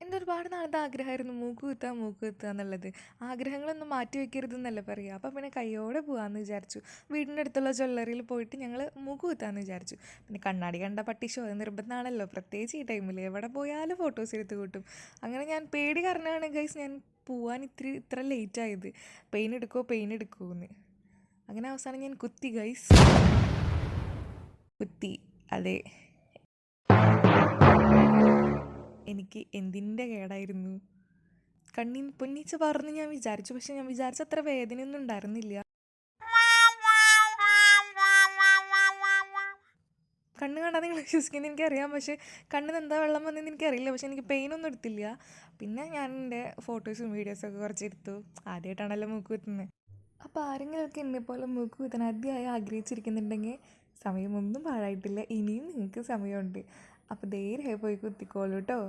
എൻ്റെ ഒരുപാട് നാളത്തെ ആഗ്രഹമായിരുന്നു മൂക്ക് കുത്തുക എന്നുള്ളത്. ആഗ്രഹങ്ങളൊന്നും മാറ്റി വെക്കരുതെന്നല്ലേ പറയുക. അപ്പോൾ പിന്നെ കയ്യോടെ പോകാമെന്ന് വിചാരിച്ചു. വീടിൻ്റെ അടുത്തുള്ള ജ്വല്ലറിയിൽ പോയിട്ട് ഞങ്ങൾ മൂക്ക് കുത്താമെന്ന് വിചാരിച്ചു. പിന്നെ കണ്ണാടി കണ്ട പട്ടി ഷോ നിർബന്ധമാണല്ലോ, പ്രത്യേകിച്ച് ഈ ടൈമിൽ എവിടെ പോയാലും ഫോട്ടോസ് എടുത്ത് കൂട്ടും. അങ്ങനെ ഞാൻ പേടി കാരണമാണ് ഗൈസ് ഞാൻ പോവാൻ ഇത്ര ലേറ്റ് ആയത്. പെയിൻ എടുക്കുമോ എന്ന്. അങ്ങനെ അവസാനം ഞാൻ കുത്തി ഗൈസ്, കുത്തി. അതെ, എനിക്ക് എന്തിൻ്റെ കേടായിരുന്നു. കണ്ണിൻ പൊന്നിച്ച് പറഞ്ഞു ഞാൻ വിചാരിച്ചു, പക്ഷെ ഞാൻ വിചാരിച്ച അത്ര വേദനയൊന്നും ഉണ്ടായിരുന്നില്ല. കണ്ണ് കാണാതെ നിങ്ങൾ വിശ്വസിക്കുന്നത് എനിക്കറിയാം, പക്ഷേ കണ്ണിന് എന്താ വെള്ളം വന്നതെന്ന് എനിക്കറിയില്ല. പക്ഷെ എനിക്ക് പെയിനൊന്നും എടുത്തില്ല. പിന്നെ ഞാൻ എൻ്റെ ഫോട്ടോസും വീഡിയോസൊക്കെ കുറച്ച് എടുത്തു. ആദ്യമായിട്ടാണല്ലോ മൂക്ക് കുത്തുന്നത്. അപ്പോൾ ആരെങ്കിലുമൊക്കെ എന്നെപ്പോലെ മൂക്ക് കുത്താൻ ആദ്യമായി ആഗ്രഹിച്ചിരിക്കുന്നുണ്ടെങ്കിൽ സമയമൊന്നും പാഴായിട്ടില്ല, ഇനിയും നിങ്ങൾക്ക് സമയമുണ്ട്. അപ്പോൾ ധൈര്യമായി പോയി കുത്തിക്കോളൂ കേട്ടോ.